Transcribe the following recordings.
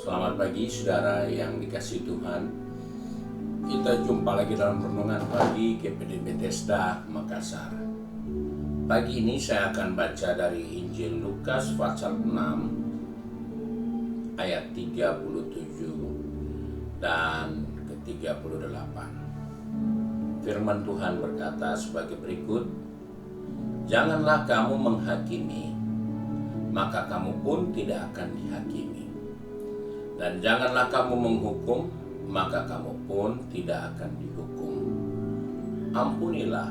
Selamat pagi saudara yang dikasihi Tuhan. Kita jumpa lagi dalam renungan pagi GPD Bethesda Makassar. Pagi ini saya akan baca dari Injil Lukas pasal 6 ayat 37 dan ke-38. Firman Tuhan berkata sebagai berikut, "Janganlah kamu menghakimi, maka kamu pun tidak akan dihakimi. Dan janganlah kamu menghukum, maka kamu pun tidak akan dihukum. Ampunilah,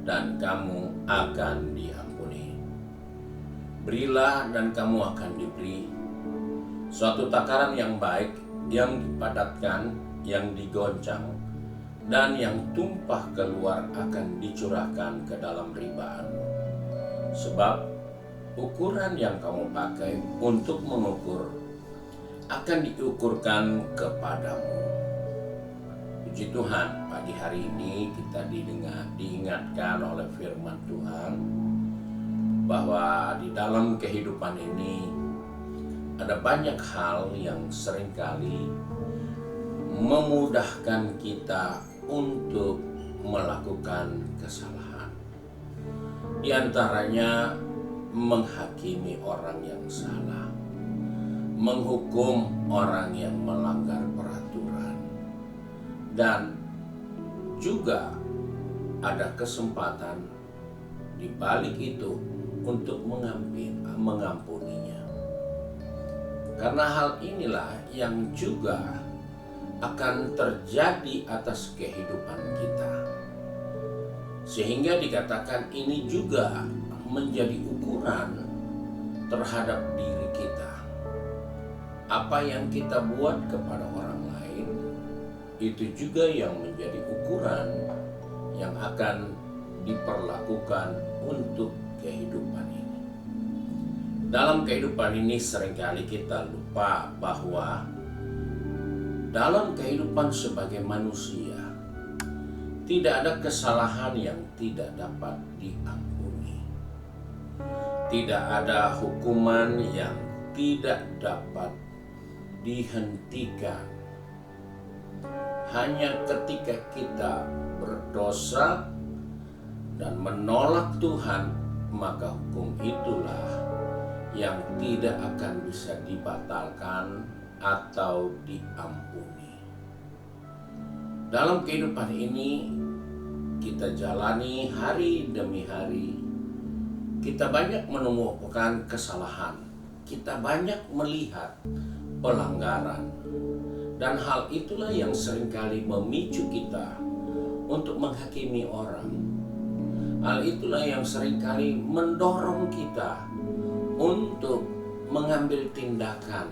dan kamu akan diampuni. Berilah, dan kamu akan diberi. Suatu takaran yang baik, yang dipadatkan, yang digoncang, dan yang tumpah keluar akan dicurahkan ke dalam ribaanmu. Sebab ukuran yang kamu pakai untuk mengukur akan diukurkan kepadamu." Puji Tuhan, pagi hari ini kita diingatkan oleh firman Tuhan bahwa di dalam kehidupan ini ada banyak hal yang seringkali memudahkan kita untuk melakukan kesalahan. Di antaranya menghakimi orang yang salah, menghukum orang yang melanggar peraturan, dan juga ada kesempatan di balik itu untuk mengampuninya. Karena hal inilah yang juga akan terjadi atas kehidupan kita, sehingga dikatakan ini juga menjadi ukuran terhadap diri kita. Apa yang kita buat kepada orang lain, itu juga yang menjadi ukuran yang akan diperlakukan untuk kehidupan ini. Dalam kehidupan ini seringkali kita lupa bahwa dalam kehidupan sebagai manusia tidak ada kesalahan yang tidak dapat diampuni. Tidak ada hukuman yang tidak dapat dihentikan. Hanya ketika kita berdosa dan menolak Tuhan, maka hukum itulah yang tidak akan bisa dibatalkan atau diampuni. Dalam kehidupan ini kita jalani hari demi hari, kita banyak menemukan kesalahan, kita banyak melihat pelanggaran, dan hal itulah yang seringkali memicu kita untuk menghakimi orang. Hal itulah yang seringkali mendorong kita untuk mengambil tindakan,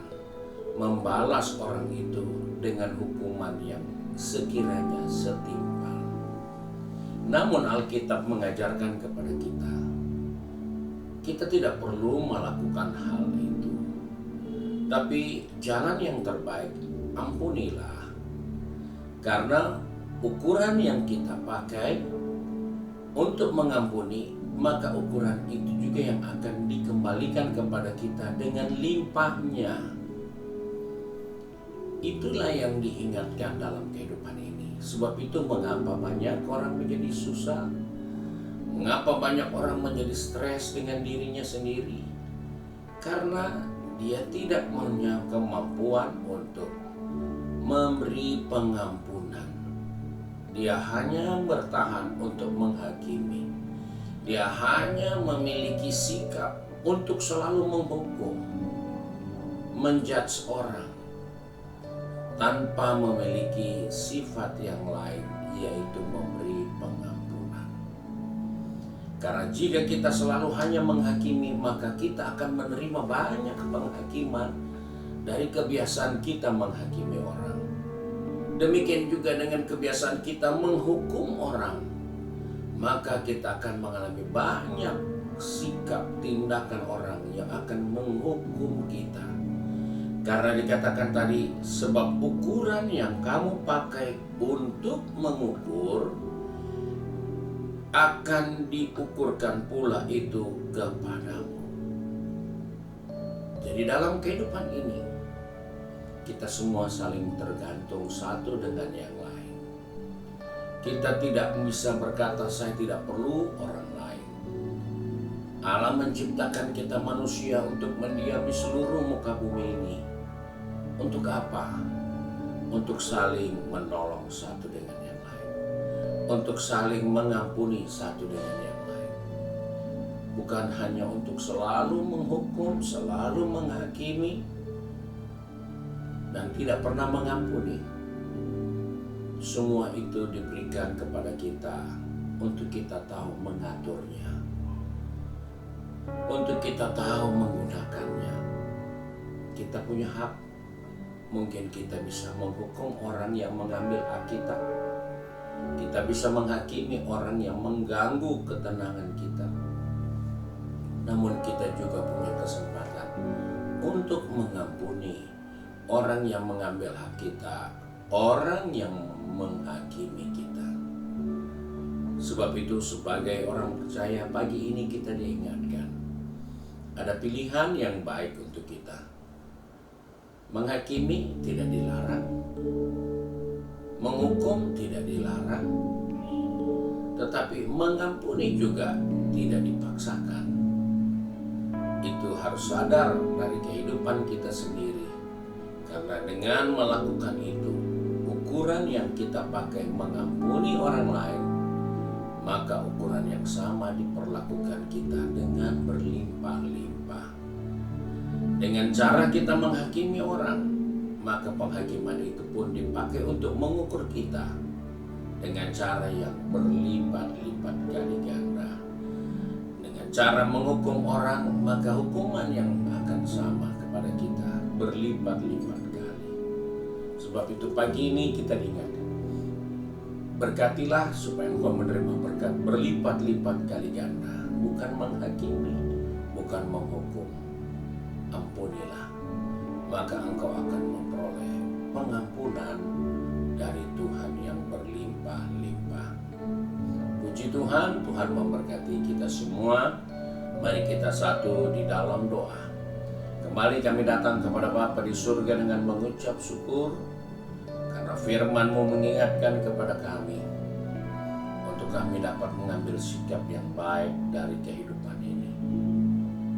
membalas orang itu dengan hukuman yang sekiranya setimpal. Namun Alkitab mengajarkan kepada kita tidak perlu melakukan hal itu. Tapi jalan yang terbaik, ampunilah. Karena ukuran yang kita pakai untuk mengampuni, maka ukuran itu juga yang akan dikembalikan kepada kita dengan limpahnya. Itulah yang diingatkan dalam kehidupan ini. Sebab itu mengapa banyak orang menjadi susah, mengapa banyak orang menjadi stres dengan dirinya sendiri? Karena dia tidak punya kemampuan untuk memberi pengampunan. Dia hanya bertahan untuk menghakimi. Dia hanya memiliki sikap untuk selalu menghukum, menjudge orang, tanpa memiliki sifat yang lain, yaitu memberi pengampunan. Karena jika kita selalu hanya menghakimi, maka kita akan menerima banyak penghakiman dari kebiasaan kita menghakimi orang. Demikian juga dengan kebiasaan kita menghukum orang, maka kita akan mengalami banyak sikap tindakan orang yang akan menghukum kita. Karena dikatakan tadi, sebab ukuran yang kamu pakai untuk mengukur akan diukurkan pula itu kepadamu. Jadi dalam kehidupan ini, kita semua saling tergantung satu dengan yang lain. Kita tidak bisa berkata saya tidak perlu orang lain. Allah menciptakan kita manusia untuk mendiami seluruh muka bumi ini. Untuk apa? Untuk saling menolong satu dengan yang lain. Untuk saling mengampuni satu dengan yang lain. Bukan hanya untuk selalu menghukum, selalu menghakimi, dan tidak pernah mengampuni. Semua itu diberikan kepada kita untuk kita tahu mengaturnya, untuk kita tahu menggunakannya. Kita punya hak. Mungkin kita bisa menghukum orang yang mengambil hak kita. Kita bisa menghakimi orang yang mengganggu ketenangan kita. Namun kita juga punya kesempatan untuk mengampuni orang yang mengambil hak kita, orang yang menghakimi kita. Sebab itu sebagai orang percaya pagi ini kita diingatkan ada pilihan yang baik untuk kita. Menghakimi tidak dilarang, menghukum tidak dilarang, tetapi mengampuni juga tidak dipaksakan. Itu harus sadar dari kehidupan kita sendiri. Karena dengan melakukan itu, ukuran yang kita pakai mengampuni orang lain, maka ukuran yang sama diperlakukan kita dengan berlimpah-limpah. Dengan cara kita menghakimi orang, maka penghakiman itu pun dipakai untuk mengukur kita dengan cara yang berlipat-lipat kali ganda. Dengan cara menghukum orang, maka hukuman yang akan sama kepada kita berlipat-lipat kali. Sebab itu pagi ini kita diingatkan, berkatilah supaya engkau menerima berkat berlipat-lipat kali ganda, bukan menghakimi, bukan menghukum. Ampunilah, maka engkau akan memperoleh pengampunan dari Tuhan yang berlimpah-limpah. Puji Tuhan, Tuhan memberkati kita semua. Mari kita satu di dalam doa. Kembali kami datang kepada Bapa di surga dengan mengucap syukur karena firman-Mu mengingatkan kepada kami untuk kami dapat mengambil sikap yang baik dari kehidupan ini.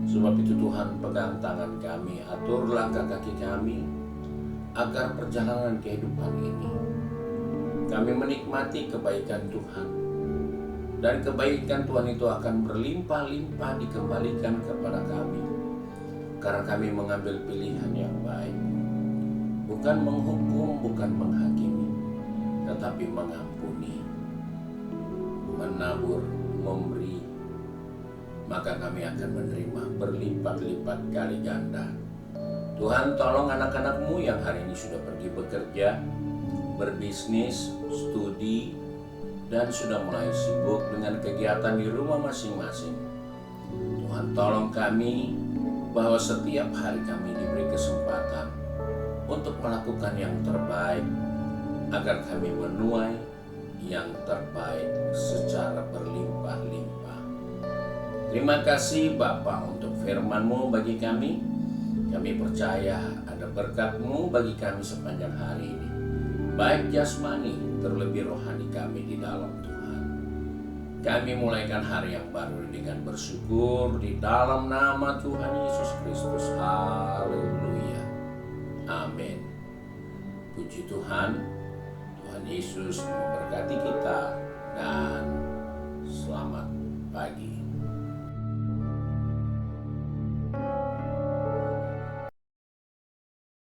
Sebab itu Tuhan, pegang tangan kami, atur langkah kaki kami agar perjalanan kehidupan ini kami menikmati kebaikan Tuhan, dan kebaikan Tuhan itu akan berlimpah-limpah dikembalikan kepada kami karena kami mengambil pilihan yang baik, bukan menghukum, bukan menghakimi, tetapi mengampuni, menabur, memberi. Maka kami akan menerima berlipat-lipat kali ganda. Tuhan, tolong anak-anak-Mu yang hari ini sudah pergi bekerja, berbisnis, studi, dan sudah mulai sibuk dengan kegiatan di rumah masing-masing. Tuhan, tolong kami bahwa setiap hari kami diberi kesempatan untuk melakukan yang terbaik agar kami menuai yang terbaik secara berlimpah-limpah. Terima kasih Bapa untuk firman-Mu bagi kami. Kami percaya ada berkat-Mu bagi kami sepanjang hari ini, baik jasmani terlebih rohani kami di dalam Tuhan. Kami mulaikan hari yang baru dengan bersyukur di dalam nama Tuhan Yesus Kristus. Haleluya. Amin. Puji Tuhan. Tuhan Yesus memberkati kita dan